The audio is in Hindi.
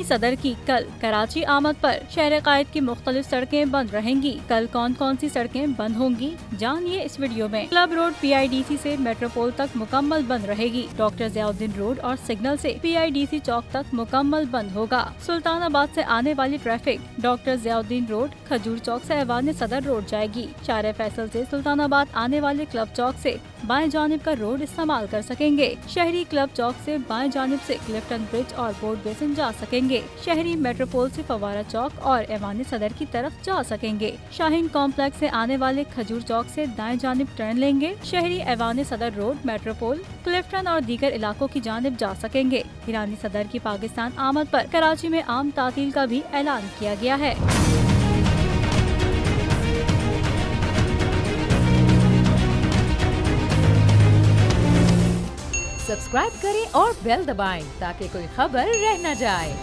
सदर की कल कराची आमद पर शहर कायद की मुख्तलिफ सड़कें बंद रहेंगी। कल कौन कौन सी सड़कें बंद होंगी जानिए इस वीडियो में। क्लब रोड PIDC से मेट्रोपोल तक मुकम्मल बंद रहेगी। डॉक्टर ज़ियाउद्दीन रोड और सिग्नल से PIDC चौक तक मुकम्मल बंद होगा। सुल्तानाबाद से आने वाली ट्रैफिक डॉक्टर ज़ियाउद्दीन रोड, खजूर चौक से ऐवान सदर रोड जाएगी। शारे फैसल से सुल्तानाबाद आने वाले क्लब चौक से बाएं जानिब का रोड इस्तेमाल कर सकेंगे। शहरी क्लब चौक से बाएं जानिब से क्लिफ्टन ब्रिज और बोर्ड बेसिन जा सकेंगे। शहरी मेट्रोपोल से फवारा चौक और ऐवान सदर की तरफ जा सकेंगे। शाहीन कॉम्प्लेक्स से आने वाले खजूर चौक से दाएं जानिब टर्न लेंगे। शहरी ऐवान सदर रोड, मेट्रोपोल, क्लिफ्टन और दीगर इलाकों की जानिब जा सकेंगे। ईरानी सदर की पाकिस्तान आमद पर कराची में आम तातील का भी ऐलान किया गया है। सब्सक्राइब करें और बेल दबाएं ताकि कोई खबर रह न जाए।